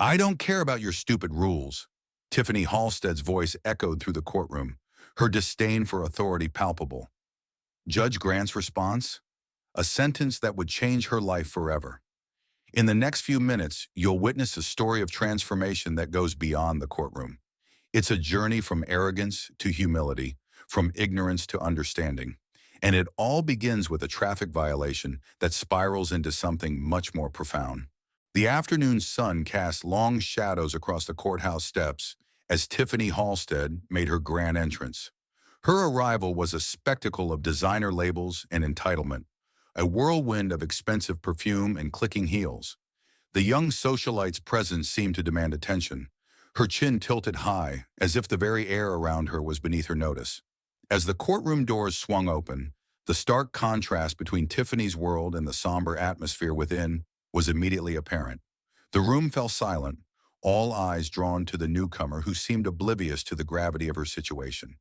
I don't care about your stupid rules. Tiffany Halstead's voice echoed through the courtroom, her disdain for authority palpable. Judge Grant's response? A sentence that would change her life forever. In the next few minutes, you'll witness a story of transformation that goes beyond the courtroom. It's a journey from arrogance to humility, from ignorance to understanding. And it all begins with a traffic violation that spirals into something much more profound. The afternoon sun cast long shadows across the courthouse steps as Tiffany Halstead made her grand entrance. Her arrival was a spectacle of designer labels and entitlement, a whirlwind of expensive perfume and clicking heels. The young socialite's presence seemed to demand attention, her chin tilted high, as if the very air around her was beneath her notice. As the courtroom doors swung open, the stark contrast between Tiffany's world and the somber atmosphere within was immediately apparent. The room fell silent, all eyes drawn to the newcomer who seemed oblivious to the gravity of her situation.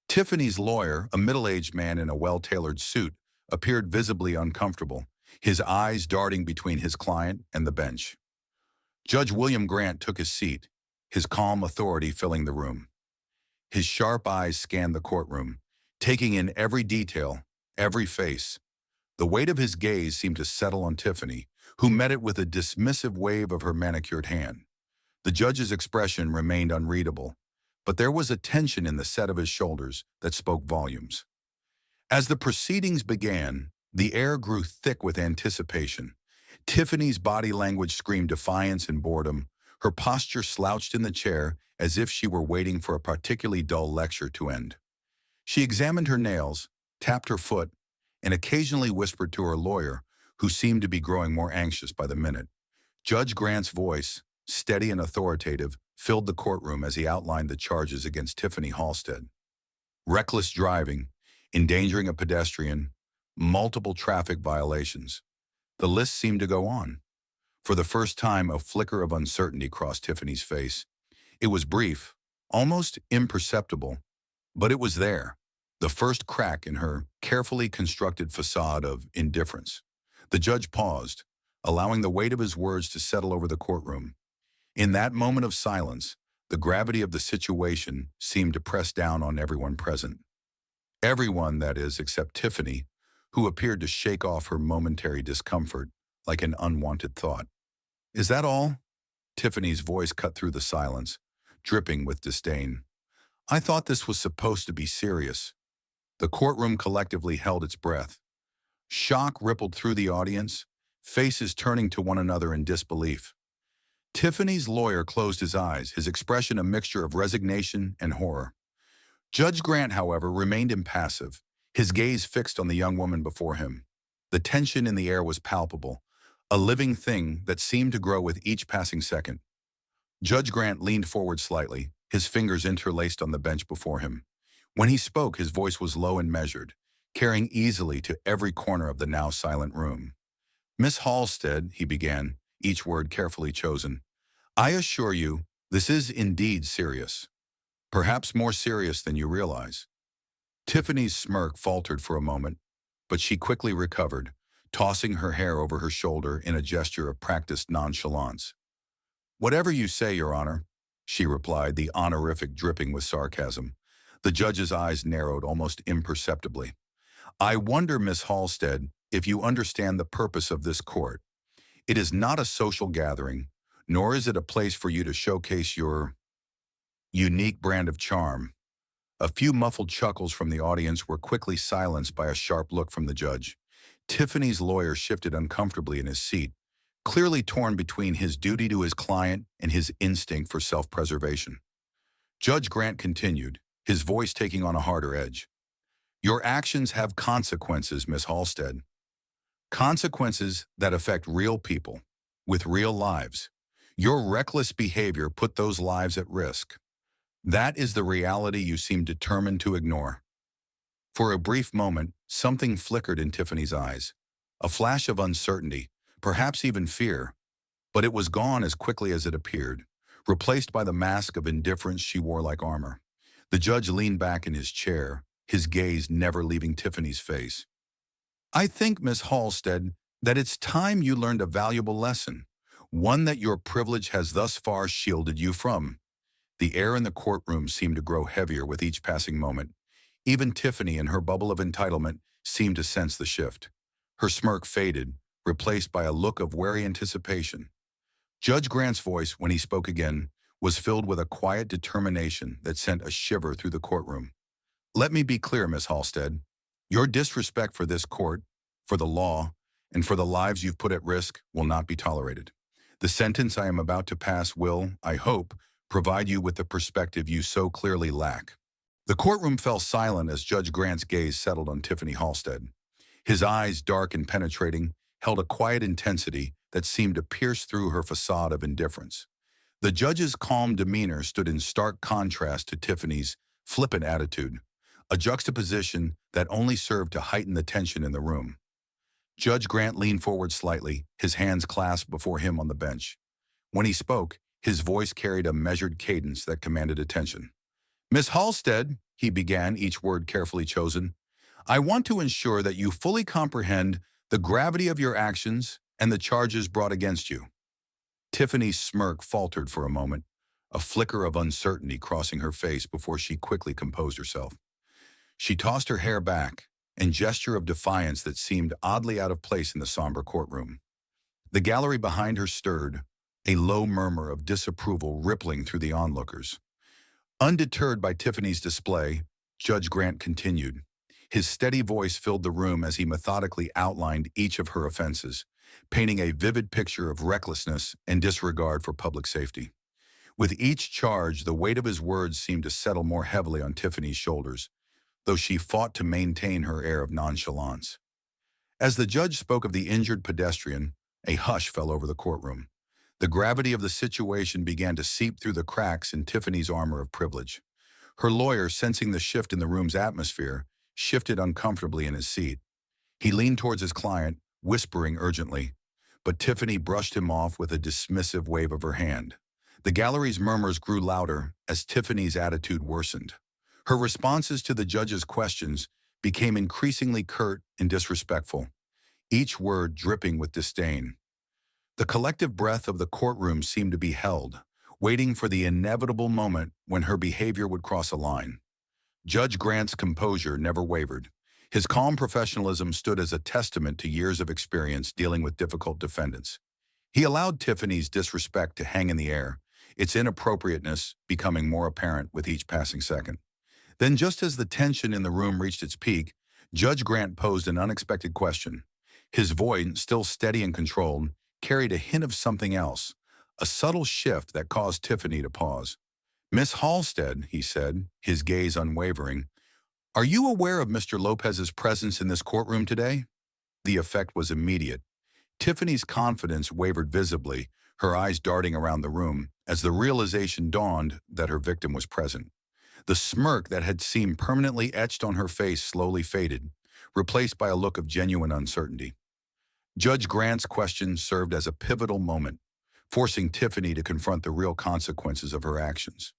Tiffany's lawyer, a middle-aged man in a well-tailored suit, appeared visibly uncomfortable, his eyes darting between his client and the bench. Judge William Grant took his seat, his calm authority filling the room. His sharp eyes scanned the courtroom, taking in every detail, every face. The weight of his gaze seemed to settle on Tiffany, who met it with a dismissive wave of her manicured hand. The judge's expression remained unreadable, but there was a tension in the set of his shoulders that spoke volumes. As the proceedings began, the air grew thick with anticipation. Tiffany's body language screamed defiance and boredom, her posture slouched in the chair as if she were waiting for a particularly dull lecture to end. She examined her nails, tapped her foot, and occasionally whispered to her lawyer, who seemed to be growing more anxious by the minute. Judge Grant's voice, steady and authoritative, filled the courtroom as he outlined the charges against Tiffany Halstead. Reckless driving, endangering a pedestrian, multiple traffic violations. The list seemed to go on. For the first time, a flicker of uncertainty crossed Tiffany's face. It was brief, almost imperceptible, but it was there, the first crack in her carefully constructed facade of indifference. The judge paused, allowing the weight of his words to settle over the courtroom. In that moment of silence, the gravity of the situation seemed to press down on everyone present. Everyone, that is, except Tiffany, who appeared to shake off her momentary discomfort like an unwanted thought. "Is that all?" Tiffany's voice cut through the silence, dripping with disdain. "I thought this was supposed to be serious." The courtroom collectively held its breath. Shock rippled through the audience, faces turning to one another in disbelief. Tiffany's lawyer closed his eyes, his expression a mixture of resignation and horror. Judge Grant, however, remained impassive, his gaze fixed on the young woman before him. The tension in the air was palpable, a living thing that seemed to grow with each passing second. Judge Grant leaned forward slightly, his fingers interlaced on the bench before him. When he spoke, his voice was low and measured, carrying easily to every corner of the now silent room. "Miss Halstead," he began, each word carefully chosen, "I assure you, this is indeed serious. Perhaps more serious than you realize." Tiffany's smirk faltered for a moment, but she quickly recovered, tossing her hair over her shoulder in a gesture of practiced nonchalance. "Whatever you say, Your Honor," she replied, the honorific dripping with sarcasm. The judge's eyes narrowed almost imperceptibly. "I wonder, Miss Halstead, if you understand the purpose of this court. It is not a social gathering, nor is it a place for you to showcase your unique brand of charm." A few muffled chuckles from the audience were quickly silenced by a sharp look from the judge. Tiffany's lawyer shifted uncomfortably in his seat, clearly torn between his duty to his client and his instinct for self-preservation. Judge Grant continued, his voice taking on a harder edge. "Your actions have consequences, Miss Halstead. Consequences that affect real people, with real lives. Your reckless behavior put those lives at risk. That is the reality you seem determined to ignore." For a brief moment, something flickered in Tiffany's eyes. A flash of uncertainty, perhaps even fear. But it was gone as quickly as it appeared, replaced by the mask of indifference she wore like armor. The judge leaned back in his chair, his gaze never leaving Tiffany's face. "I think, Miss Halstead, that it's time you learned a valuable lesson. one that your privilege has thus far shielded you from. The air in the courtroom seemed to grow heavier with each passing moment. Even Tiffany, in her bubble of entitlement, seemed to sense the shift. Her smirk faded, replaced by a look of wary anticipation. Judge Grant's voice, when he spoke again, was filled with a quiet determination that sent a shiver through the courtroom. Let me be clear, Miss Halstead. Your disrespect for this court, for the law, and for the lives you've put at risk will not be tolerated. The sentence I am about to pass will, I hope, provide you with the perspective you so clearly lack. The courtroom fell silent as Judge Grant's gaze settled on Tiffany Halstead. His eyes, dark and penetrating, held a quiet intensity that seemed to pierce through her facade of indifference. The judge's calm demeanor stood in stark contrast to Tiffany's flippant attitude, a juxtaposition that only served to heighten the tension in the room. Judge Grant leaned forward slightly, his hands clasped before him on the bench. When he spoke, his voice carried a measured cadence that commanded attention. Miss Halstead, he began, each word carefully chosen, I want to ensure that you fully comprehend the gravity of your actions and the charges brought against you. Tiffany's smirk faltered for a moment, a flicker of uncertainty crossing her face before she quickly composed herself. She tossed her hair back, a gesture of defiance that seemed oddly out of place in the somber courtroom. The gallery behind her stirred, a low murmur of disapproval rippling through the onlookers. Undeterred by Tiffany's display, Judge Grant continued. His steady voice filled the room as he methodically outlined each of her offenses, painting a vivid picture of recklessness and disregard for public safety. With each charge, the weight of his words seemed to settle more heavily on Tiffany's shoulders, though she fought to maintain her air of nonchalance. As the judge spoke of the injured pedestrian, a hush fell over the courtroom. The gravity of the situation began to seep through the cracks in Tiffany's armor of privilege. Her lawyer, sensing the shift in the room's atmosphere, shifted uncomfortably in his seat. He leaned towards his client, whispering urgently, but Tiffany brushed him off with a dismissive wave of her hand. The gallery's murmurs grew louder as Tiffany's attitude worsened. Her responses to the judge's questions became increasingly curt and disrespectful, each word dripping with disdain. The collective breath of the courtroom seemed to be held, waiting for the inevitable moment when her behavior would cross a line. Judge Grant's composure never wavered. His calm professionalism stood as a testament to years of experience dealing with difficult defendants. He allowed Tiffany's disrespect to hang in the air, its inappropriateness becoming more apparent with each passing second. Then, just as the tension in the room reached its peak, Judge Grant posed an unexpected question. His voice, still steady and controlled, carried a hint of something else, a subtle shift that caused Tiffany to pause. Miss Halstead, he said, his gaze unwavering, are you aware of Mr. Lopez's presence in this courtroom today? The effect was immediate. Tiffany's confidence wavered visibly, her eyes darting around the room, as the realization dawned that her victim was present. The smirk that had seemed permanently etched on her face slowly faded, replaced by a look of genuine uncertainty. Judge Grant's question served as a pivotal moment, forcing Tiffany to confront the real consequences of her actions.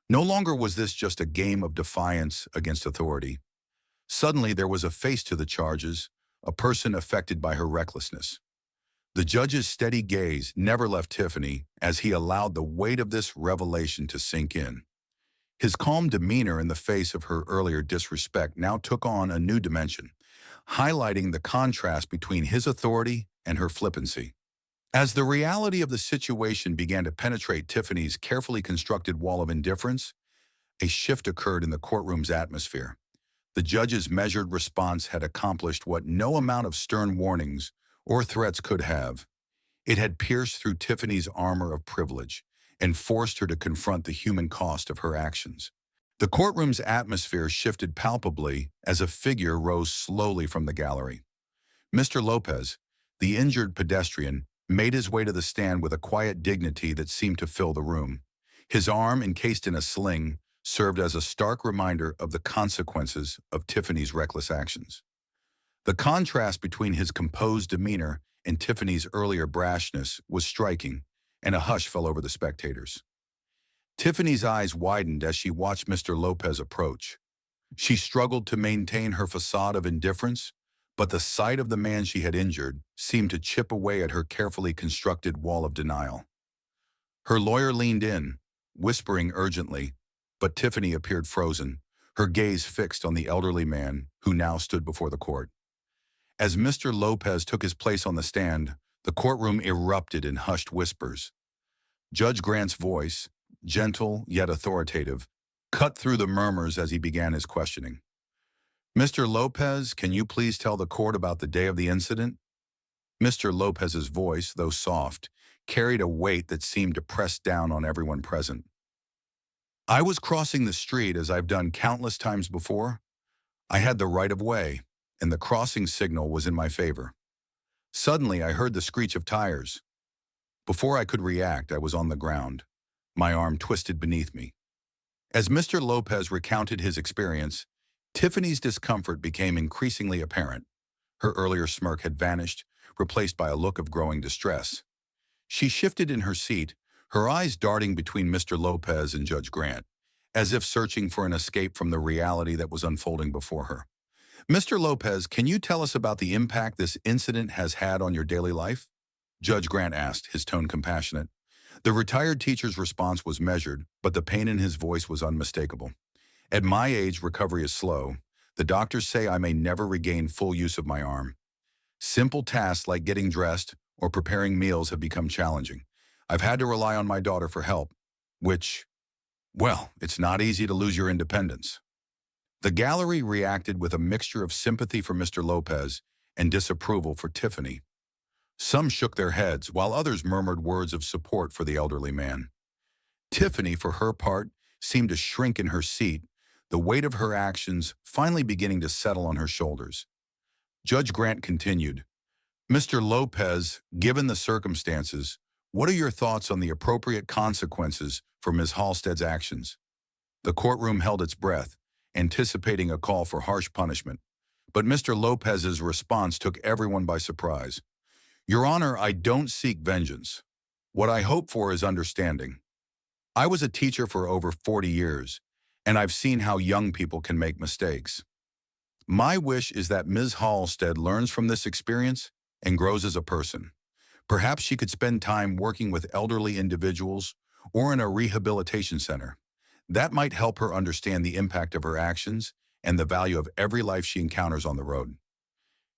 No longer was this just a game of defiance against authority. Suddenly, there was a face to the charges, a person affected by her recklessness. The judge's steady gaze never left Tiffany as he allowed the weight of this revelation to sink in. His calm demeanor in the face of her earlier disrespect now took on a new dimension, highlighting the contrast between his authority and her flippancy. As the reality of the situation began to penetrate Tiffany's carefully constructed wall of indifference, a shift occurred in the courtroom's atmosphere. The judge's measured response had accomplished what no amount of stern warnings or threats could have. It had pierced through Tiffany's armor of privilege and forced her to confront the human cost of her actions. The courtroom's atmosphere shifted palpably as a figure rose slowly from the gallery. Mr. Lopez, the injured pedestrian, made his way to the stand with a quiet dignity that seemed to fill the room. His arm, encased in a sling, served as a stark reminder of the consequences of Tiffany's reckless actions. The contrast between his composed demeanor and Tiffany's earlier brashness was striking, and a hush fell over the spectators. Tiffany's eyes widened as she watched Mr. Lopez approach. She struggled to maintain her facade of indifference, but the sight of the man she had injured seemed to chip away at her carefully constructed wall of denial. Her lawyer leaned in, whispering urgently, but Tiffany appeared frozen, her gaze fixed on the elderly man who now stood before the court. As Mr. Lopez took his place on the stand, the courtroom erupted in hushed whispers. Judge Grant's voice, gentle yet authoritative, cut through the murmurs as he began his questioning. "Mr. Lopez, can you please tell the court about the day of the incident?" Mr. Lopez's voice, though soft, carried a weight that seemed to press down on everyone present. "I was crossing the street as I've done countless times before. I had the right of way, and the crossing signal was in my favor. Suddenly, I heard the screech of tires. Before I could react, I was on the ground, my arm twisted beneath me." As Mr. Lopez recounted his experience, Tiffany's discomfort became increasingly apparent. Her earlier smirk had vanished, replaced by a look of growing distress. She shifted in her seat, her eyes darting between Mr. Lopez and Judge Grant, as if searching for an escape from the reality that was unfolding before her. "Mr. Lopez, can you tell us about the impact this incident has had on your daily life?" Judge Grant asked, his tone compassionate. The retired teacher's response was measured, but the pain in his voice was unmistakable. "At my age, recovery is slow. The doctors say I may never regain full use of my arm. Simple tasks like getting dressed or preparing meals have become challenging. I've had to rely on my daughter for help, which, well, it's not easy to lose your independence." The gallery reacted with a mixture of sympathy for Mr. Lopez and disapproval for Tiffany. Some shook their heads, while others murmured words of support for the elderly man. Tiffany, for her part, seemed to shrink in her seat, the weight of her actions finally beginning to settle on her shoulders. Judge Grant continued, "Mr. Lopez, given the circumstances, what are your thoughts on the appropriate consequences for Ms. Halstead's actions?" The courtroom held its breath, anticipating a call for harsh punishment, but Mr. Lopez's response took everyone by surprise. "Your Honor, I don't seek vengeance. What I hope for is understanding. I was a teacher for over 40 years, and I've seen how young people can make mistakes. My wish is that Ms. Halstead learns from this experience and grows as a person. Perhaps she could spend time working with elderly individuals or in a rehabilitation center. That might help her understand the impact of her actions and the value of every life she encounters on the road."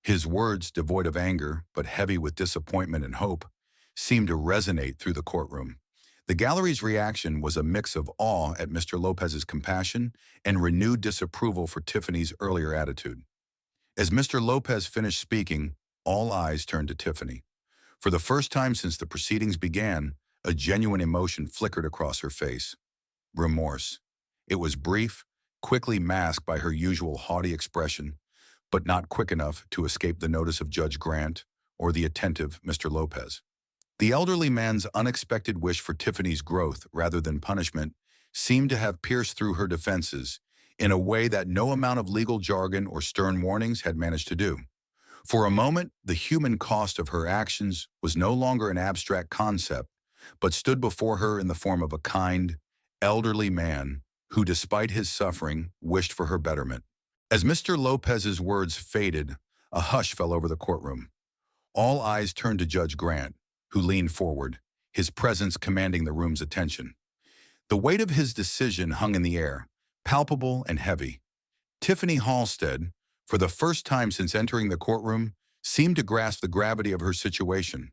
His words, devoid of anger but heavy with disappointment and hope, seemed to resonate through the courtroom. The gallery's reaction was a mix of awe at Mr. Lopez's compassion and renewed disapproval for Tiffany's earlier attitude. As Mr. Lopez finished speaking, all eyes turned to Tiffany. For the first time since the proceedings began, a genuine emotion flickered across her face. Remorse. It was brief, quickly masked by her usual haughty expression, but not quick enough to escape the notice of Judge Grant or the attentive Mr. Lopez. The elderly man's unexpected wish for Tiffany's growth rather than punishment seemed to have pierced through her defenses in a way that no amount of legal jargon or stern warnings had managed to do. For a moment, the human cost of her actions was no longer an abstract concept, but stood before her in the form of a kind, elderly man who, despite his suffering, wished for her betterment. As Mr. Lopez's words faded, a hush fell over the courtroom. All eyes turned to Judge Grant, who leaned forward, his presence commanding the room's attention. The weight of his decision hung in the air, palpable and heavy. Tiffany Halstead, for the first time since entering the courtroom, seemed to grasp the gravity of her situation.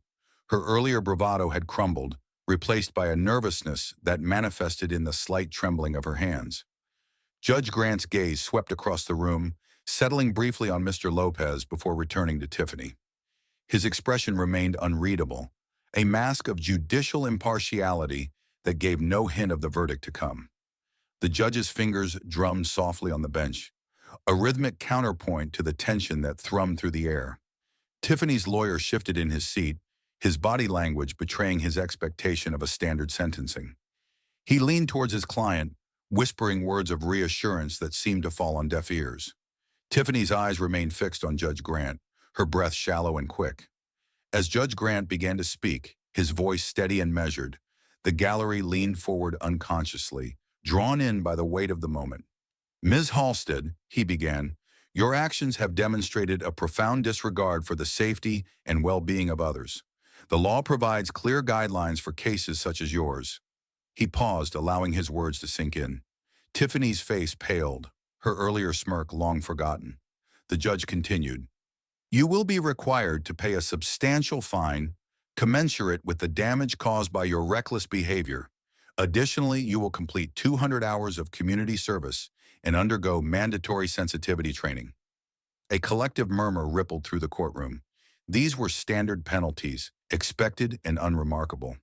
Her earlier bravado had crumbled, replaced by a nervousness that manifested in the slight trembling of her hands. Judge Grant's gaze swept across the room, settling briefly on Mr. Lopez before returning to Tiffany. His expression remained unreadable, a mask of judicial impartiality that gave no hint of the verdict to come. The judge's fingers drummed softly on the bench, a rhythmic counterpoint to the tension that thrummed through the air. Tiffany's lawyer shifted in his seat, his body language betraying his expectation of a standard sentencing. He leaned towards his client, whispering words of reassurance that seemed to fall on deaf ears. Tiffany's eyes remained fixed on Judge Grant, her breath shallow and quick. As Judge Grant began to speak, his voice steady and measured, the gallery leaned forward unconsciously, drawn in by the weight of the moment. "Ms. Halstead," he began, Your actions have demonstrated a profound disregard for the safety and well-being of others. The law provides clear guidelines for cases such as yours. He paused, allowing his words to sink in. Tiffany's face paled, her earlier smirk long forgotten. The judge continued, "You will be required to pay a substantial fine commensurate with the damage caused by your reckless behavior. Additionally, you will complete 200 hours of community service and undergo mandatory sensitivity training." A collective murmur rippled through the courtroom. These were standard penalties, expected and unremarkable.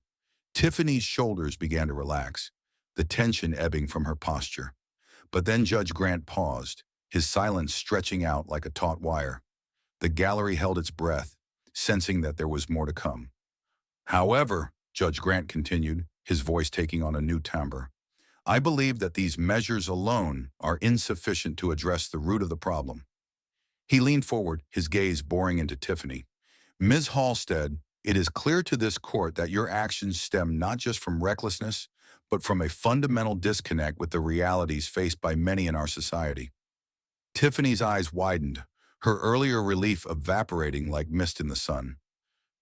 Tiffany's shoulders began to relax, the tension ebbing from her posture. But then Judge Grant paused, his silence stretching out like a taut wire. The gallery held its breath, sensing that there was more to come. "However," Judge Grant continued, his voice taking on a new timbre, "I believe that these measures alone are insufficient to address the root of the problem." He leaned forward, his gaze boring into Tiffany. "Ms. Halstead, it is clear to this court that your actions stem not just from recklessness, but from a fundamental disconnect with the realities faced by many in our society." Tiffany's eyes widened, her earlier relief evaporating like mist in the sun.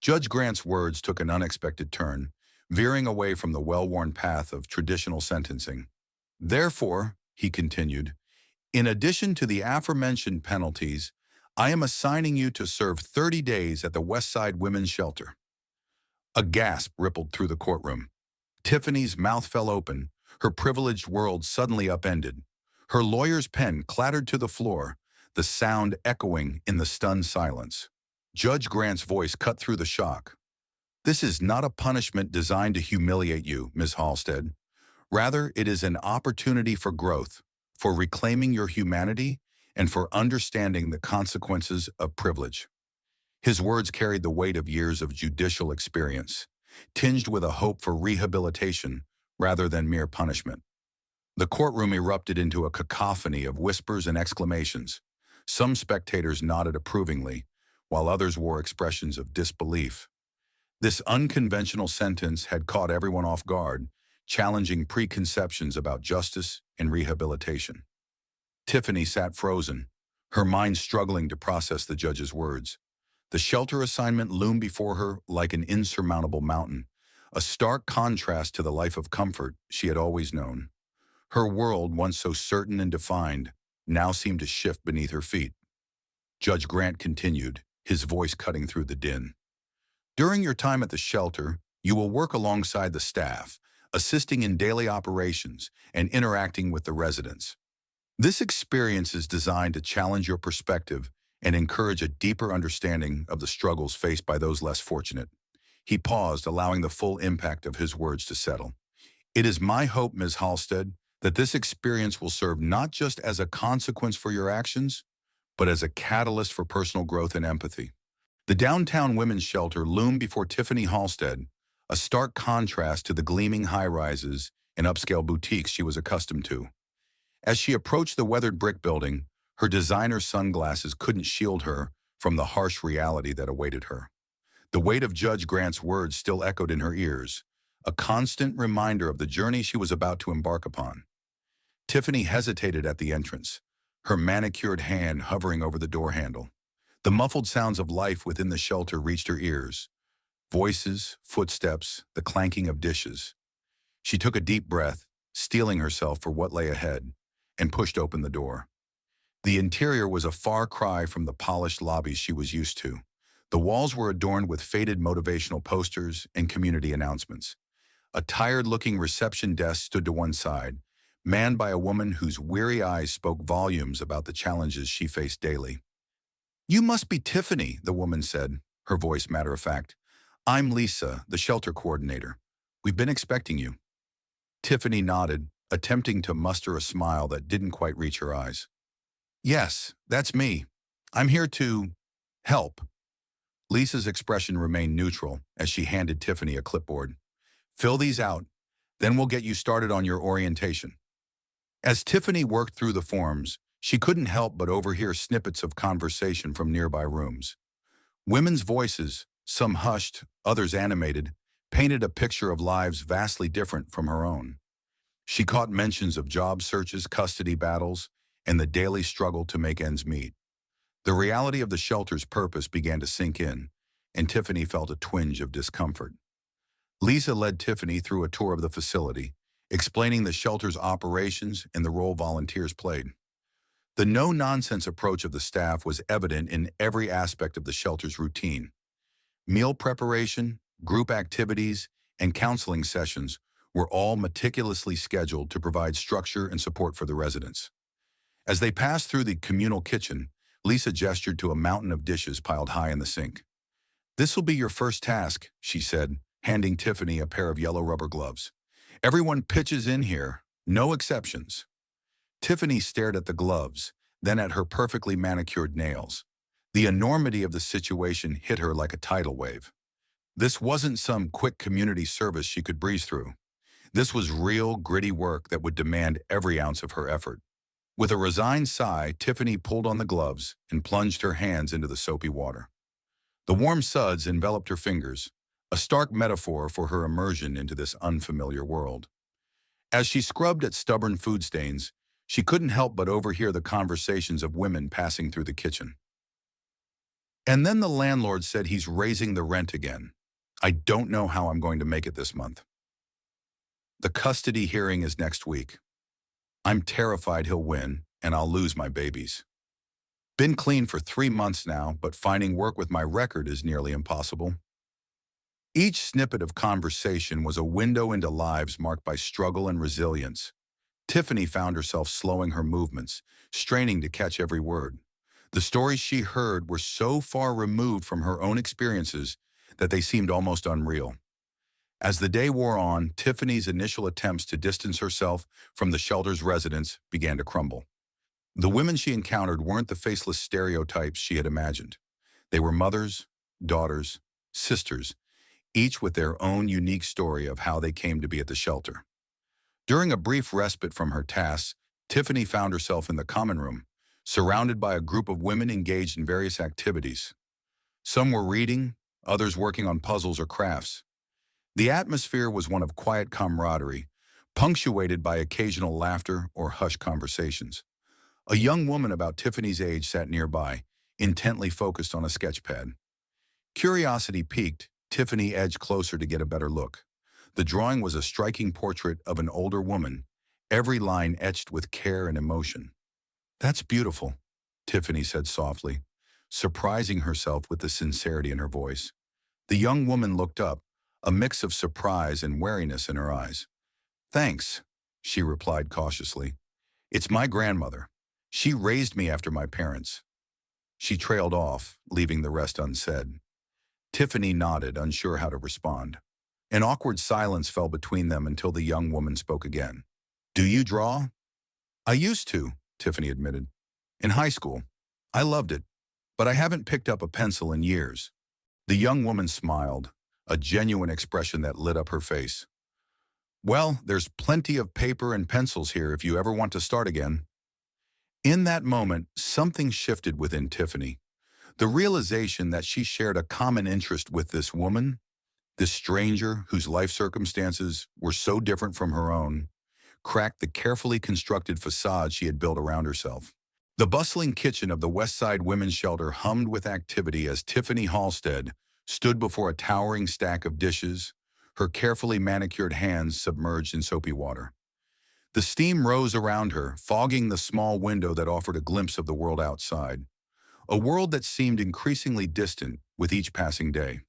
Judge Grant's words took an unexpected turn, veering away from the well-worn path of traditional sentencing. "Therefore," he continued, "in addition to the aforementioned penalties, I am assigning you to serve 30 days at the Westside Women's Shelter." A gasp rippled through the courtroom. Tiffany's mouth fell open, her privileged world suddenly upended. Her lawyer's pen clattered to the floor, the sound echoing in the stunned silence. Judge Grant's voice cut through the shock. "This is not a punishment designed to humiliate you, Ms. Halstead. Rather, it is an opportunity for growth, for reclaiming your humanity, and for understanding the consequences of privilege." His words carried the weight of years of judicial experience, tinged with a hope for rehabilitation rather than mere punishment. The courtroom erupted into a cacophony of whispers and exclamations. Some spectators nodded approvingly, while others wore expressions of disbelief. This unconventional sentence had caught everyone off guard, challenging preconceptions about justice and rehabilitation. Tiffany sat frozen, her mind struggling to process the judge's words. The shelter assignment loomed before her like an insurmountable mountain, a stark contrast to the life of comfort she had always known. Her world, once so certain and defined, now seemed to shift beneath her feet. Judge Grant continued, his voice cutting through the din. "During your time at the shelter, you will work alongside the staff, assisting in daily operations and interacting with the residents. This experience is designed to challenge your perspective and encourage a deeper understanding of the struggles faced by those less fortunate." He paused, allowing the full impact of his words to settle. "It is my hope, Ms. Halstead, that this experience will serve not just as a consequence for your actions, but as a catalyst for personal growth and empathy." The downtown women's shelter loomed before Tiffany Halstead, a stark contrast to the gleaming high-rises and upscale boutiques she was accustomed to. As she approached the weathered brick building, her designer sunglasses couldn't shield her from the harsh reality that awaited her. The weight of Judge Grant's words still echoed in her ears, a constant reminder of the journey she was about to embark upon. Tiffany hesitated at the entrance, her manicured hand hovering over the door handle. The muffled sounds of life within the shelter reached her ears. Voices, footsteps, the clanking of dishes. She took a deep breath, steeling herself for what lay ahead, and pushed open the door. The interior was a far cry from the polished lobbies she was used to. The walls were adorned with faded motivational posters and community announcements. A tired-looking reception desk stood to one side, manned by a woman whose weary eyes spoke volumes about the challenges she faced daily. "You must be Tiffany," the woman said, her voice matter-of-fact. "I'm Lisa, the shelter coordinator. We've been expecting you." Tiffany nodded, attempting to muster a smile that didn't quite reach her eyes. "Yes, that's me. I'm here to help." Lisa's expression remained neutral as she handed Tiffany a clipboard. "Fill these out, then we'll get you started on your orientation." As Tiffany worked through the forms, she couldn't help but overhear snippets of conversation from nearby rooms. Women's voices, some hushed, others animated, painted a picture of lives vastly different from her own. She caught mentions of job searches, custody battles, and the daily struggle to make ends meet. The reality of the shelter's purpose began to sink in, and Tiffany felt a twinge of discomfort. Lisa led Tiffany through a tour of the facility, explaining the shelter's operations and the role volunteers played. The no-nonsense approach of the staff was evident in every aspect of the shelter's routine. Meal preparation, group activities, and counseling sessions were all meticulously scheduled to provide structure and support for the residents. As they passed through the communal kitchen, Lisa gestured to a mountain of dishes piled high in the sink. "This will be your first task," she said, handing Tiffany a pair of yellow rubber gloves. "Everyone pitches in here, no exceptions." Tiffany stared at the gloves, then at her perfectly manicured nails. The enormity of the situation hit her like a tidal wave. This wasn't some quick community service she could breeze through. This was real, gritty work that would demand every ounce of her effort. With a resigned sigh, Tiffany pulled on the gloves and plunged her hands into the soapy water. The warm suds enveloped her fingers, a stark metaphor for her immersion into this unfamiliar world. As she scrubbed at stubborn food stains, she couldn't help but overhear the conversations of women passing through the kitchen. "And then the landlord said he's raising the rent again. I don't know how I'm going to make it this month. The custody hearing is next week. I'm terrified he'll win, and I'll lose my babies. Been clean for 3 months now, but finding work with my record is nearly impossible." Each snippet of conversation was a window into lives marked by struggle and resilience. Tiffany found herself slowing her movements, straining to catch every word. The stories she heard were so far removed from her own experiences that they seemed almost unreal. As the day wore on, Tiffany's initial attempts to distance herself from the shelter's residents began to crumble. The women she encountered weren't the faceless stereotypes she had imagined. They were mothers, daughters, sisters, each with their own unique story of how they came to be at the shelter. During a brief respite from her tasks, Tiffany found herself in the common room, surrounded by a group of women engaged in various activities. Some were reading, others working on puzzles or crafts. The atmosphere was one of quiet camaraderie, punctuated by occasional laughter or hushed conversations. A young woman about Tiffany's age sat nearby, intently focused on a sketchpad. Curiosity piqued, Tiffany edged closer to get a better look. The drawing was a striking portrait of an older woman, every line etched with care and emotion. "That's beautiful," Tiffany said softly, surprising herself with the sincerity in her voice. The young woman looked up, a mix of surprise and wariness in her eyes. "Thanks," she replied cautiously. "It's my grandmother. She raised me after my parents." She trailed off, leaving the rest unsaid. Tiffany nodded, unsure how to respond. An awkward silence fell between them until the young woman spoke again. "Do you draw?" "I used to," Tiffany admitted. "In high school. I loved it, but I haven't picked up a pencil in years." The young woman smiled, a genuine expression that lit up her face. "Well, there's plenty of paper and pencils here if you ever want to start again." In that moment, something shifted within Tiffany. The realization that she shared a common interest with this woman, this stranger whose life circumstances were so different from her own, cracked the carefully constructed facade she had built around herself. The bustling kitchen of the Westside Women's Shelter hummed with activity as Tiffany Halstead stood before a towering stack of dishes, her carefully manicured hands submerged in soapy water. The steam rose around her, fogging the small window that offered a glimpse of the world outside, a world that seemed increasingly distant with each passing day.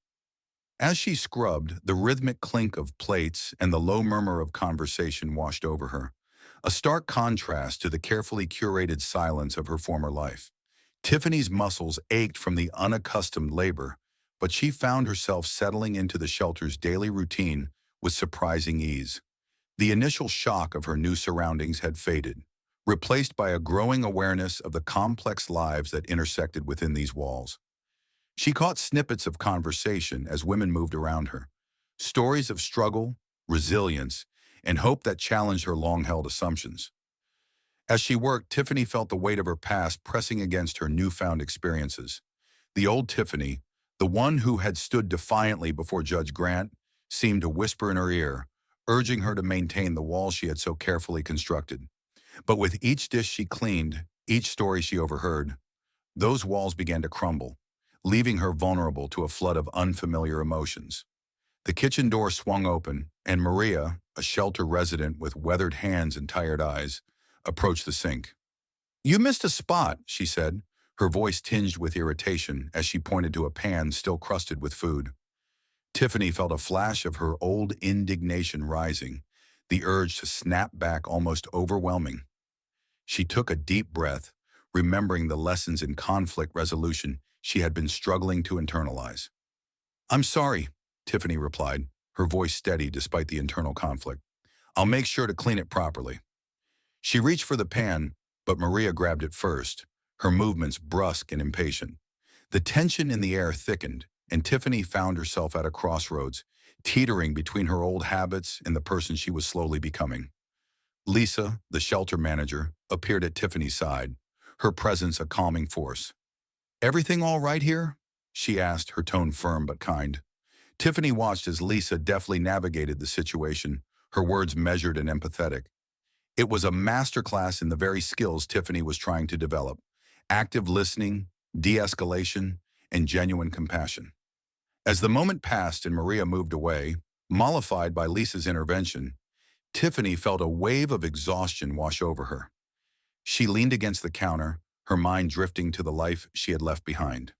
As she scrubbed, the rhythmic clink of plates and the low murmur of conversation washed over her, a stark contrast to the carefully curated silence of her former life. Tiffany's muscles ached from the unaccustomed labor, but she found herself settling into the shelter's daily routine with surprising ease. The initial shock of her new surroundings had faded, replaced by a growing awareness of the complex lives that intersected within these walls. She caught snippets of conversation as women moved around her, stories of struggle, resilience, and hope that challenged her long-held assumptions. As she worked, Tiffany felt the weight of her past pressing against her newfound experiences. The old Tiffany, the one who had stood defiantly before Judge Grant, seemed to whisper in her ear, urging her to maintain the walls she had so carefully constructed. But with each dish she cleaned, each story she overheard, Those walls began to crumble, leaving her vulnerable to a flood of unfamiliar emotions. The kitchen door swung open, and Maria, a shelter resident with weathered hands and tired eyes, approached the sink. "You missed a spot," she said, her voice tinged with irritation as she pointed to a pan still crusted with food. Tiffany felt a flash of her old indignation rising, the urge to snap back almost overwhelming. She took a deep breath, remembering the lessons in conflict resolution she had been struggling to internalize. "I'm sorry," Tiffany replied, her voice steady despite the internal conflict. "I'll make sure to clean it properly." She reached for the pan, but Maria grabbed it first, her movements brusque and impatient. The tension in the air thickened, and Tiffany found herself at a crossroads, teetering between her old habits and the person she was slowly becoming. Lisa, the shelter manager, appeared at Tiffany's side, her presence a calming force. "Everything all right here?" she asked, her tone firm but kind. Tiffany watched as Lisa deftly navigated the situation, her words measured and empathetic. It was a masterclass in the very skills Tiffany was trying to develop: active listening, de-escalation, and genuine compassion. As the moment passed and Maria moved away, mollified by Lisa's intervention, Tiffany felt a wave of exhaustion wash over her. She leaned against the counter, her mind drifting to the life she had left behind.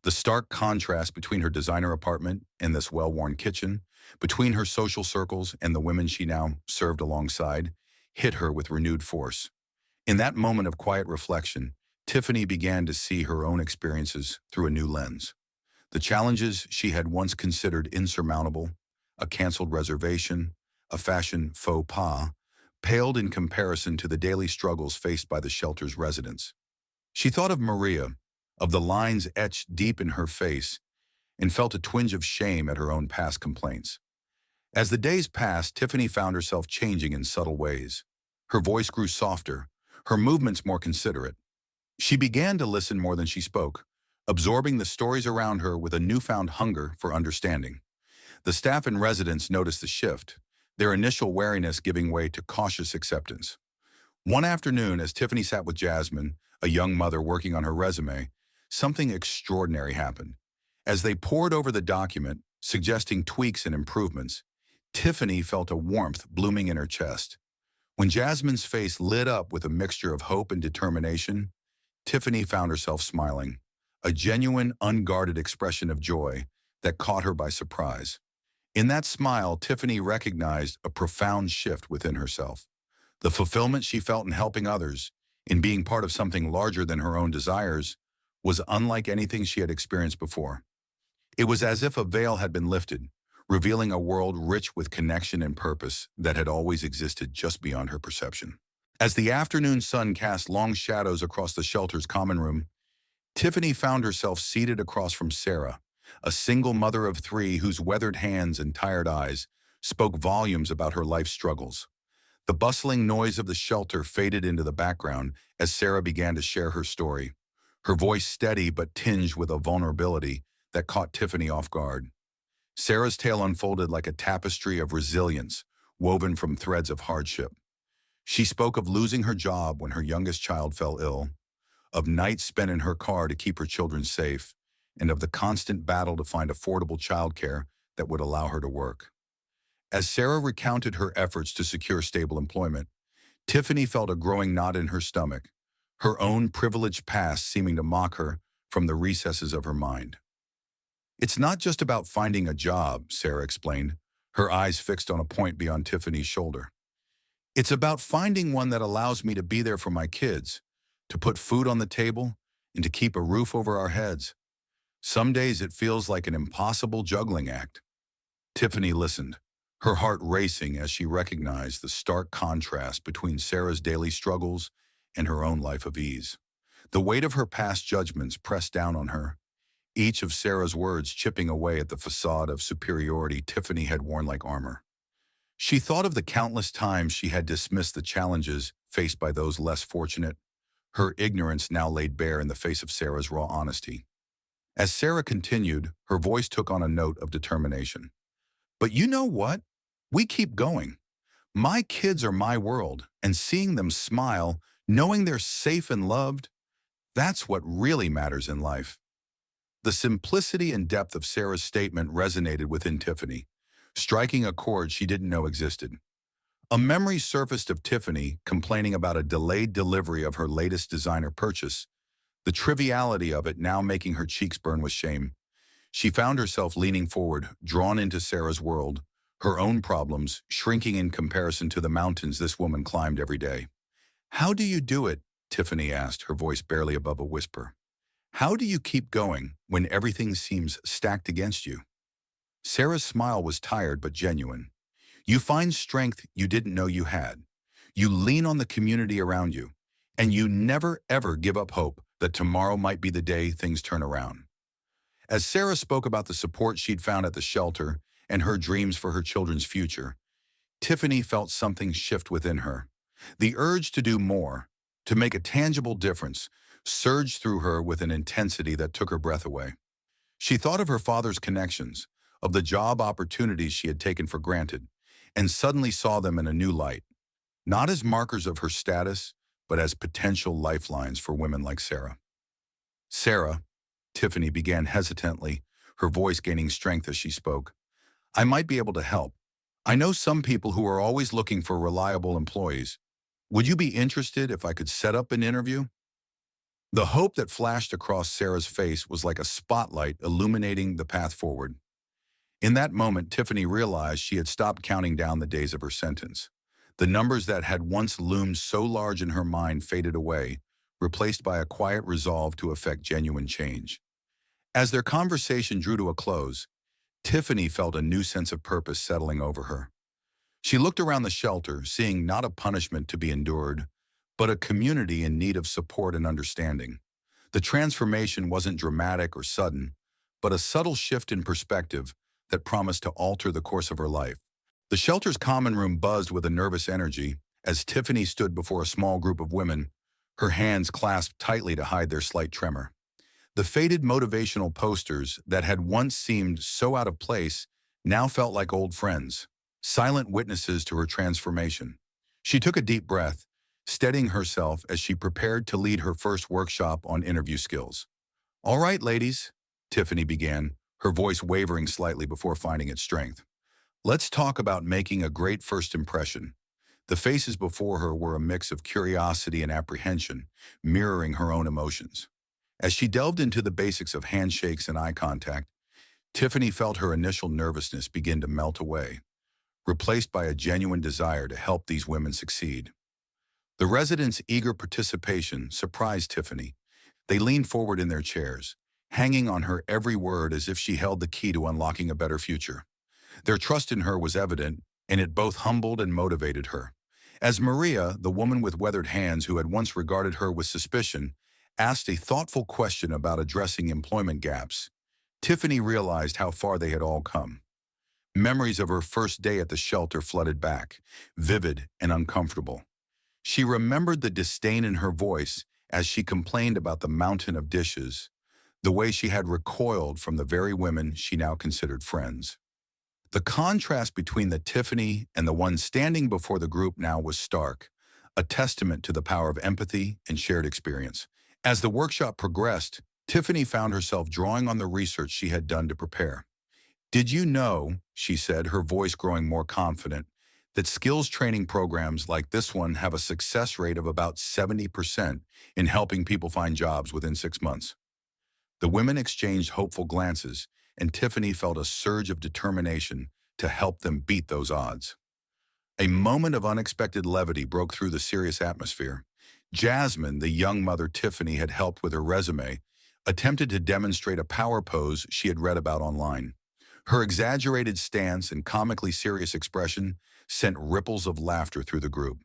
The stark contrast between her designer apartment and this well-worn kitchen, between her social circles and the women she now served alongside, hit her with renewed force. In that moment of quiet reflection, Tiffany began to see her own experiences through a new lens. The challenges she had once considered insurmountable, a canceled reservation, a fashion faux pas, paled in comparison to the daily struggles faced by the shelter's residents. She thought of Maria, of the lines etched deep in her face, and felt a twinge of shame at her own past complaints. As the days passed, Tiffany found herself changing in subtle ways. Her voice grew softer, her movements more considerate. She began to listen more than she spoke, absorbing the stories around her with a newfound hunger for understanding. The staff and residents noticed the shift, their initial wariness giving way to cautious acceptance. One afternoon, as Tiffany sat with Jasmine, a young mother working on her resume, something extraordinary happened. As they pored over the document, suggesting tweaks and improvements, Tiffany felt a warmth blooming in her chest. When Jasmine's face lit up with a mixture of hope and determination, Tiffany found herself smiling, a genuine, unguarded expression of joy that caught her by surprise. In that smile, Tiffany recognized a profound shift within herself. The fulfillment she felt in helping others, in being part of something larger than her own desires, was unlike anything she had experienced before. It was as if a veil had been lifted, revealing a world rich with connection and purpose that had always existed just beyond her perception. As the afternoon sun cast long shadows across the shelter's common room, Tiffany found herself seated across from Sarah, a single mother of three whose weathered hands and tired eyes spoke volumes about her life struggles. The bustling noise of the shelter faded into the background as Sarah began to share her story, her voice steady but tinged with a vulnerability that caught Tiffany off guard. Sarah's tale unfolded like a tapestry of resilience woven from threads of hardship. She spoke of losing her job when her youngest child fell ill, of nights spent in her car to keep her children safe, and of the constant battle to find affordable childcare that would allow her to work. As Sarah recounted her efforts to secure stable employment, Tiffany felt a growing knot in her stomach, her own privileged past seeming to mock her from the recesses of her mind. "It's not just about finding a job," Sarah explained, her eyes fixed on a point beyond Tiffany's shoulder. "It's about finding one that allows me to be there for my kids, to put food on the table, and to keep a roof over our heads. Some days it feels like an impossible juggling act." Tiffany listened, her heart racing as she recognized the stark contrast between Sarah's daily struggles and her own life of ease. The weight of her past judgments pressed down on her, each of Sarah's words chipping away at the facade of superiority Tiffany had worn like armor. She thought of the countless times she had dismissed the challenges faced by those less fortunate, her ignorance now laid bare in the face of Sarah's raw honesty. As Sarah continued, her voice took on a note of determination. "But you know what? We keep going. My kids are my world, and seeing them smile, knowing they're safe and loved, That's what really matters in life. The simplicity and depth of Sarah's statement resonated within Tiffany, striking a chord she didn't know existed. A memory surfaced of Tiffany complaining about a delayed delivery of her latest designer purchase, the triviality of it now making her cheeks burn with shame. She found herself leaning forward, drawn into Sarah's world, her own problems shrinking in comparison to the mountains this woman climbed every day. "How do you do it?" Tiffany asked, her voice barely above a whisper. "How do you keep going when everything seems stacked against you?" Sarah's smile was tired but genuine. "You find strength you didn't know you had. You lean on the community around you, and you never ever give up hope that tomorrow might be the day things turn around." As Sarah spoke about the support she'd found at the shelter and her dreams for her children's future, Tiffany felt something shift within her. The urge to do more, to make a tangible difference, surged through her with an intensity that took her breath away. She thought of her father's connections, of the job opportunities she had taken for granted, and suddenly saw them in a new light, not as markers of her status, but as potential lifelines for women like Sarah. "Sarah," Tiffany began hesitantly, her voice gaining strength as she spoke, "I might be able to help. I know some people who are always looking for reliable employees. Would you be interested if I could set up an interview?" The hope that flashed across Sarah's face was like a spotlight illuminating the path forward. In that moment, Tiffany realized she had stopped counting down the days of her sentence. The numbers that had once loomed so large in her mind faded away, replaced by a quiet resolve to effect genuine change. As their conversation drew to a close, Tiffany felt a new sense of purpose settling over her. She looked around the shelter, seeing not a punishment to be endured, but a community in need of support and understanding. The transformation wasn't dramatic or sudden, but a subtle shift in perspective that promised to alter the course of her life. The shelter's common room buzzed with a nervous energy as Tiffany stood before a small group of women, her hands clasped tightly to hide their slight tremor. The faded motivational posters that had once seemed so out of place now felt like old friends, silent witnesses to her transformation. She took a deep breath, steadying herself as she prepared to lead her first workshop on interview skills. "All right, ladies," Tiffany began, her voice wavering slightly before finding its strength. "Let's talk about making a great first impression." The faces before her were a mix of curiosity and apprehension, mirroring her own emotions. As she delved into the basics of handshakes and eye contact, Tiffany felt her initial nervousness begin to melt away, replaced by a genuine desire to help these women succeed. The residents' eager participation surprised Tiffany. They leaned forward in their chairs, hanging on her every word as if she held the key to unlocking a better future. Their trust in her was evident, and it both humbled and motivated her. As Maria, the woman with weathered hands who had once regarded her with suspicion, asked a thoughtful question about addressing employment gaps, Tiffany realized how far they had all come. Memories of her first day at the shelter flooded back, vivid and uncomfortable. She remembered the disdain in her voice as she complained about the mountain of dishes, the way she had recoiled from the very women she now considered friends. The contrast between the Tiffany and the one standing before the group now was stark, a testament to the power of empathy and shared experience. As the workshop progressed, Tiffany found herself drawing on the research she had done to prepare. "Did you know," she said, her voice growing more confident, "that skills training programs like this one have a success rate of about 70% in helping people find jobs within 6 months?" The women exchanged hopeful glances, and Tiffany felt a surge of determination to help them beat those odds. A moment of unexpected levity broke through the serious atmosphere. Jasmine, the young mother Tiffany had helped with her resume, attempted to demonstrate a power pose she had read about online. Her exaggerated stance and comically serious expression sent ripples of laughter through the group.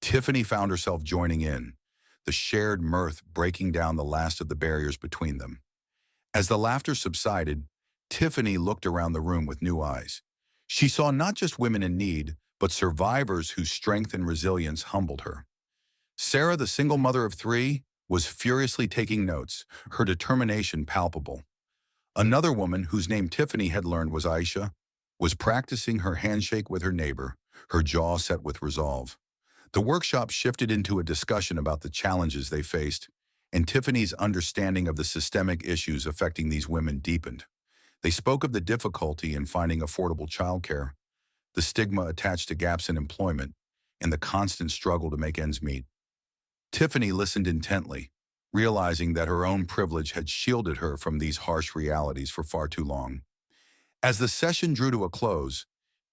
Tiffany found herself joining in, the shared mirth breaking down the last of the barriers between them. As the laughter subsided, Tiffany looked around the room with new eyes. She saw not just women in need, but survivors whose strength and resilience humbled her. Sarah, the single mother of three, was furiously taking notes, her determination palpable. Another woman, whose name Tiffany had learned was Aisha, was practicing her handshake with her neighbor, her jaw set with resolve. The workshop shifted into a discussion about the challenges they faced and Tiffany's understanding of the systemic issues affecting these women deepened. They spoke of the difficulty in finding affordable childcare, the stigma attached to gaps in employment, and the constant struggle to make ends meet. Tiffany listened intently, realizing that her own privilege had shielded her from these harsh realities for far too long. As the session drew to a close,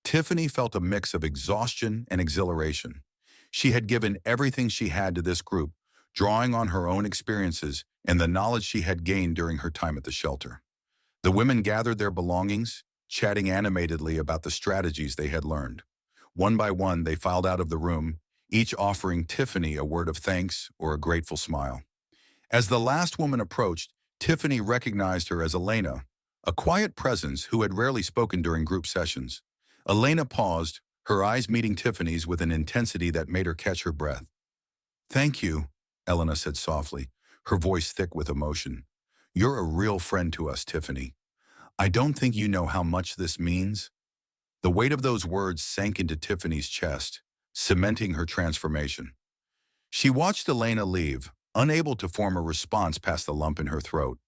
Tiffany felt a mix of exhaustion and exhilaration. She had given everything she had to this group, drawing on her own experiences and the knowledge she had gained during her time at the shelter. The women gathered their belongings, chatting animatedly about the strategies they had learned. One by one, they filed out of the room, each offering Tiffany a word of thanks or a grateful smile. As the last woman approached, Tiffany recognized her as Elena, a quiet presence who had rarely spoken during group sessions. Elena paused, her eyes meeting Tiffany's with an intensity that made her catch her breath. "Thank you," Elena said softly, her voice thick with emotion. "You're a real friend to us, Tiffany. I don't think you know how much this means." The weight of those words sank into Tiffany's chest, cementing her transformation. She watched Elena leave, unable to form a response past the lump in her throat.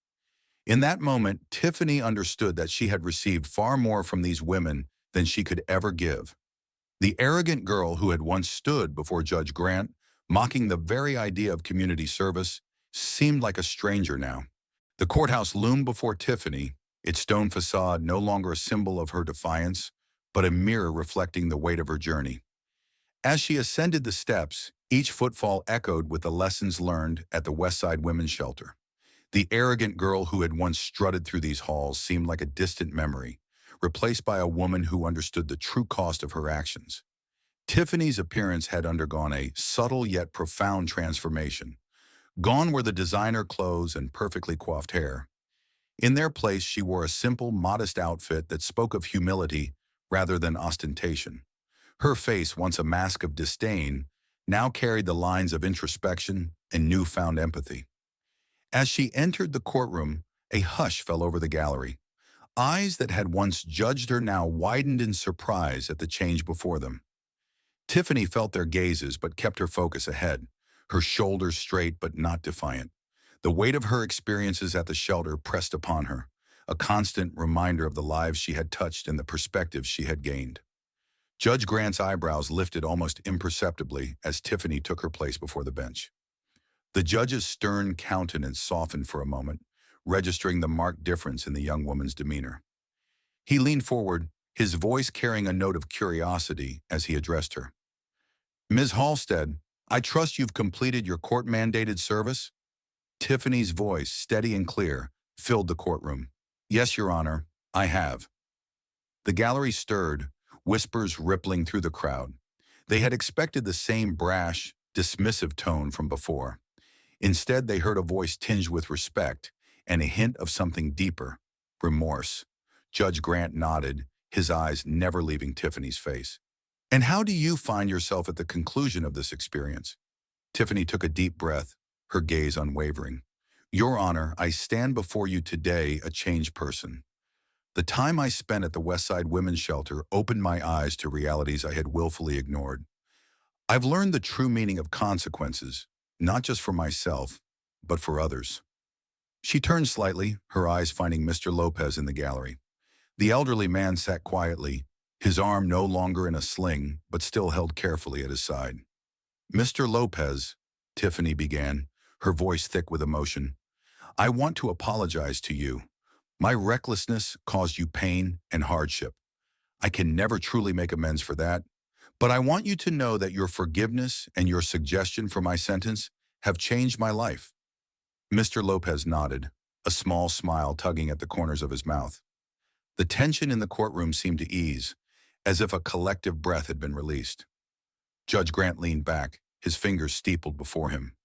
In that moment, Tiffany understood that she had received far more from these women than she could ever give. The arrogant girl who had once stood before Judge Grant, mocking the very idea of community service, seemed like a stranger now. The courthouse loomed before Tiffany, its stone facade no longer a symbol of her defiance, but a mirror reflecting the weight of her journey. As she ascended the steps, each footfall echoed with the lessons learned at the Westside Women's Shelter. The arrogant girl who had once strutted through these halls seemed like a distant memory, replaced by a woman who understood the true cost of her actions. Tiffany's appearance had undergone a subtle yet profound transformation. Gone were the designer clothes and perfectly coiffed hair. In their place, she wore a simple, modest outfit that spoke of humility rather than ostentation. Her face, once a mask of disdain, now carried the lines of introspection and newfound empathy. As she entered the courtroom, a hush fell over the gallery. Eyes that had once judged her now widened in surprise at the change before them. Tiffany felt their gazes but kept her focus ahead, her shoulders straight but not defiant. The weight of her experiences at the shelter pressed upon her, a constant reminder of the lives she had touched and the perspectives she had gained. Judge Grant's eyebrows lifted almost imperceptibly as Tiffany took her place before the bench. The judge's stern countenance softened for a moment, registering the marked difference in the young woman's demeanor. He leaned forward, his voice carrying a note of curiosity as he addressed her. "Ms. Halstead, I trust you've completed your court-mandated service?" Tiffany's voice, steady and clear, filled the courtroom. "Yes, Your Honor, I have." The gallery stirred, whispers rippling through the crowd. They had expected the same brash, dismissive tone from before. Instead, they heard a voice tinged with respect and a hint of something deeper, remorse. Judge Grant nodded, his eyes never leaving Tiffany's face. "And how do you find yourself at the conclusion of this experience?" Tiffany took a deep breath, her gaze unwavering. "Your Honor, I stand before you today a changed person. The time I spent at the Westside Women's Shelter opened my eyes to realities I had willfully ignored. I've learned the true meaning of consequences, not just for myself, but for others." She turned slightly, her eyes finding Mr. Lopez in the gallery. The elderly man sat quietly, his arm no longer in a sling, but still held carefully at his side. "Mr. Lopez," Tiffany began, her voice thick with emotion, "I want to apologize to you. My recklessness caused you pain and hardship. I can never truly make amends for that, but I want you to know that your forgiveness and your suggestion for my sentence have changed my life." Mr. Lopez nodded, a small smile tugging at the corners of his mouth. The tension in the courtroom seemed to ease, as if a collective breath had been released. Judge Grant leaned back, his fingers steepled before him.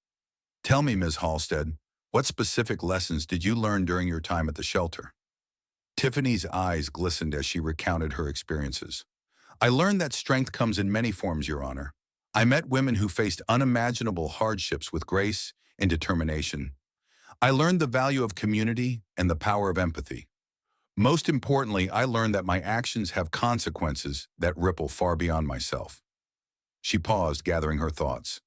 "Tell me, Ms. Halstead, what specific lessons did you learn during your time at the shelter?" Tiffany's eyes glistened as she recounted her experiences. "I learned that strength comes in many forms, Your Honor. I met women who faced unimaginable hardships with grace and determination. I learned the value of community and the power of empathy. Most importantly, I learned that my actions have consequences that ripple far beyond myself." She paused, gathering her thoughts.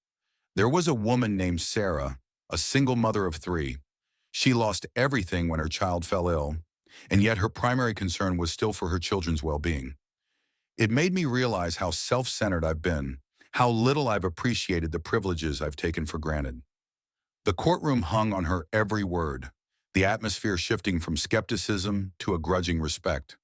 "There was a woman named Sarah, a single mother of three. She lost everything when her child fell ill, and yet her primary concern was still for her children's well-being. It made me realize how self-centered I've been, how little I've appreciated the privileges I've taken for granted. The courtroom hung on her every word, the atmosphere shifting from skepticism to a grudging respect.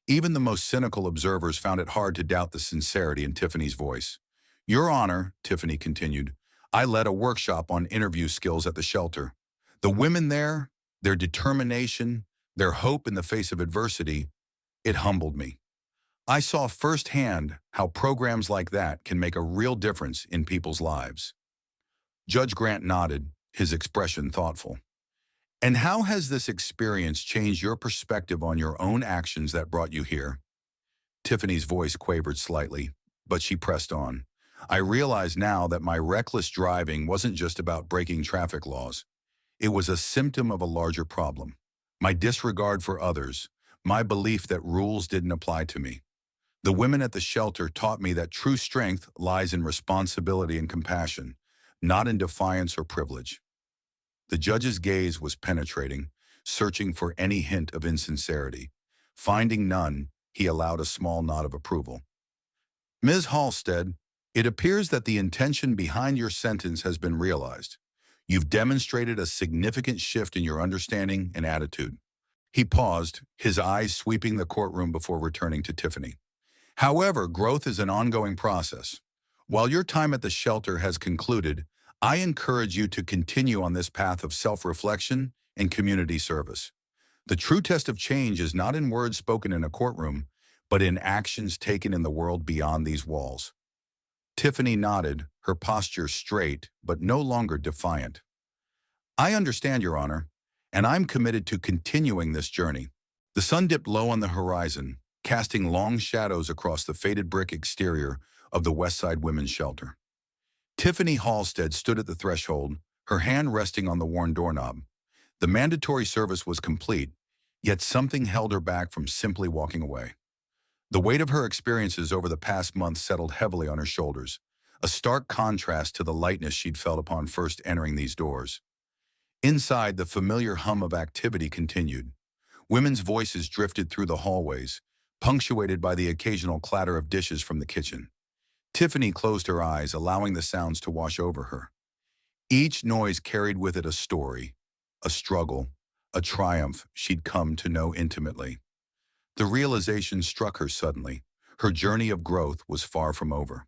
Even the most cynical observers found it hard to doubt the sincerity in Tiffany's voice. Your Honor, Tiffany continued, I led a workshop on interview skills at the shelter. The women there, their determination, their hope in the face of adversity, it humbled me. I saw firsthand how programs like that can make a real difference in people's lives. Judge Grant nodded, his expression thoughtful. And how has this experience changed your perspective on your own actions that brought you here? Tiffany's voice quavered slightly, but she pressed on. I realize now that my reckless driving wasn't just about breaking traffic laws. It was a symptom of a larger problem. My disregard for others, my belief that rules didn't apply to me. The women at the shelter taught me that true strength lies in responsibility and compassion, not in defiance or privilege. The judge's gaze was penetrating, searching for any hint of insincerity. Finding none, he allowed a small nod of approval. Ms. Halstead, it appears that the intention behind your sentence has been realized. You've demonstrated a significant shift in your understanding and attitude. He paused, his eyes sweeping the courtroom before returning to Tiffany. However, growth is an ongoing process. While your time at the shelter has concluded, I encourage you to continue on this path of self-reflection and community service. The true test of change is not in words spoken in a courtroom, but in actions taken in the world beyond these walls. Tiffany nodded, her posture straight, but no longer defiant. I understand, Your Honor, and I'm committed to continuing this journey. The sun dipped low on the horizon, casting long shadows across the faded brick exterior of the Westside Women's Shelter. Tiffany Halstead stood at the threshold, her hand resting on the worn doorknob. The mandatory service was complete, yet something held her back from simply walking away. The weight of her experiences over the past month settled heavily on her shoulders, a stark contrast to the lightness she'd felt upon first entering these doors. Inside, the familiar hum of activity continued. Women's voices drifted through the hallways, punctuated by the occasional clatter of dishes from the kitchen. Tiffany closed her eyes, allowing the sounds to wash over her. Each noise carried with it a story, a struggle, a triumph she'd come to know intimately. The realization struck her suddenly. Her journey of growth was far from over.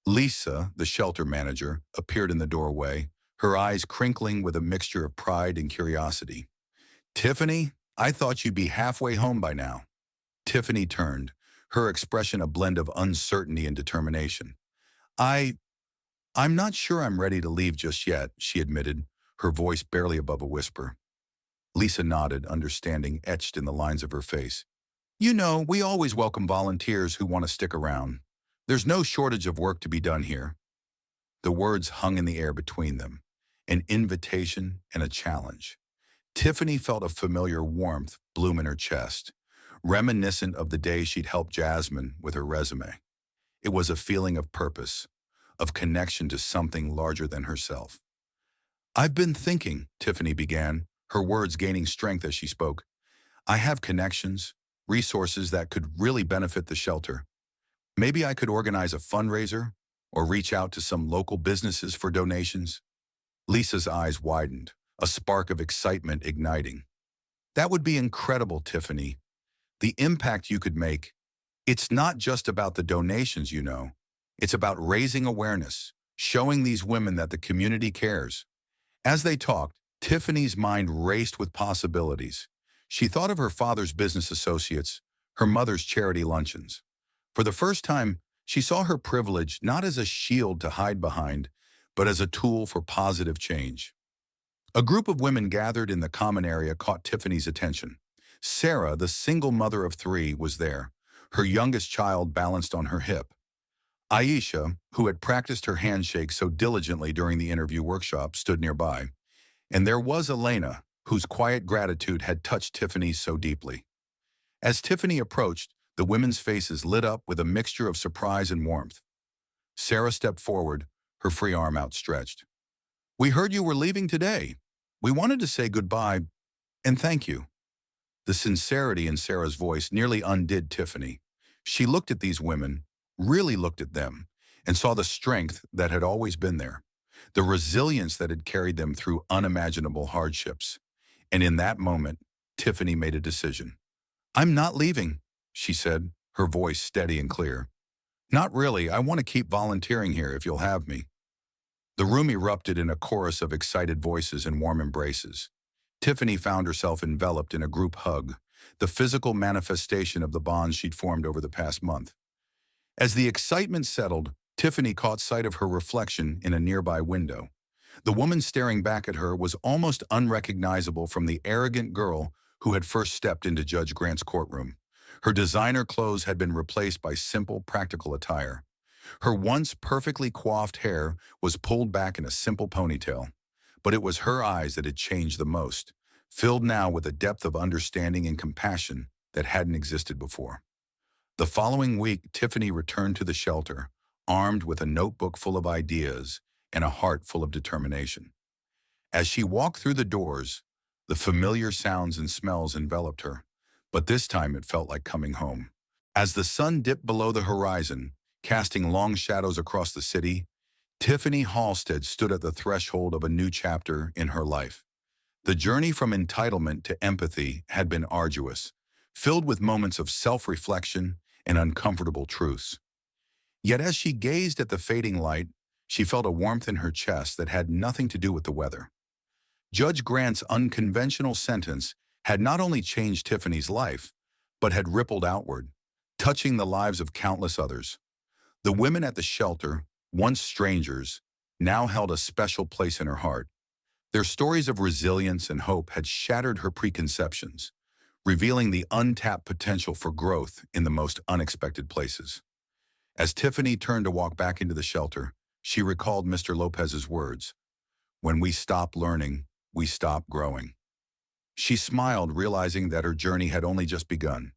Lisa, the shelter manager, appeared in the doorway, her eyes crinkling with a mixture of pride and curiosity. Tiffany, I thought you'd be halfway home by now. Tiffany turned, her expression a blend of uncertainty and determination. I'm not sure I'm ready to leave just yet, she admitted, her voice barely above a whisper. Lisa nodded, understanding etched in the lines of her face. You know, we always welcome volunteers who want to stick around. There's no shortage of work to be done here. The words hung in the air between them, an invitation and a challenge. Tiffany felt a familiar warmth bloom in her chest, reminiscent of the day she'd helped Jasmine with her resume. It was a feeling of purpose, of connection to something larger than herself. I've been thinking, Tiffany began, her words gaining strength as she spoke. I have connections, resources that could really benefit the shelter. Maybe I could organize a fundraiser or reach out to some local businesses for donations. Lisa's eyes widened, a spark of excitement igniting. That would be incredible, Tiffany. The impact you could make. It's not just about the donations, you know. It's about raising awareness, showing these women that the community cares. As they talked, Tiffany's mind raced with possibilities. She thought of her father's business associates, her mother's charity luncheons. For the first time, she saw her privilege not as a shield to hide behind, but as a tool for positive change. A group of women gathered in the common area caught Tiffany's attention. Sarah, the single mother of three, was there, her youngest child balanced on her hip. Aisha, who had practiced her handshake so diligently during the interview workshop, stood nearby. And there was Elena, whose quiet gratitude had touched Tiffany so deeply. As Tiffany approached, the women's faces lit up with a mixture of surprise and warmth. Sarah stepped forward, her free arm outstretched. We heard you were leaving today. We wanted to say goodbye and thank you. The sincerity in Sarah's voice nearly undid Tiffany. She looked at these women, really looked at them, and saw the strength that had always been there, the resilience that had carried them through unimaginable hardships. And in that moment, Tiffany made a decision. I'm not leaving, she said, her voice steady and clear. Not really. I want to keep volunteering here if you'll have me. The room erupted in a chorus of excited voices and warm embraces. Tiffany found herself enveloped in a group hug, the physical manifestation of the bonds she'd formed over the past month. As the excitement settled, Tiffany caught sight of her reflection in a nearby window. The woman staring back at her was almost unrecognizable from the arrogant girl who had first stepped into Judge Grant's courtroom. Her designer clothes had been replaced by simple, practical attire. Her once perfectly coiffed hair was pulled back in a simple ponytail. But it was her eyes that had changed the most, filled now with a depth of understanding and compassion that hadn't existed before. The following week, Tiffany returned to the shelter, armed with a notebook full of ideas and a heart full of determination. As she walked through the doors, the familiar sounds and smells enveloped her, but this time it felt like coming home. As the sun dipped below the horizon, casting long shadows across the city, Tiffany Halstead stood at the threshold of a new chapter in her life. The journey from entitlement to empathy had been arduous, filled with moments of self-reflection and uncomfortable truths. Yet as she gazed at the fading light, she felt a warmth in her chest that had nothing to do with the weather. Judge Grant's unconventional sentence had not only changed Tiffany's life, but had rippled outward, touching the lives of countless others. The women at the shelter, once strangers, now held a special place in her heart. Their stories of resilience and hope had shattered her preconceptions, revealing the untapped potential for growth in the most unexpected places. As Tiffany turned to walk back into the shelter, she recalled Mr. Lopez's words, "When we stop learning, we stop growing." She smiled, realizing that her journey had only just begun.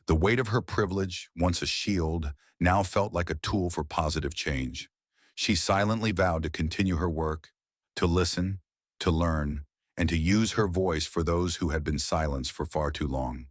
The weight of her privilege, once a shield, now felt like a tool for positive change. She silently vowed to continue her work, to listen, to learn, and to use her voice for those who had been silenced for far too long.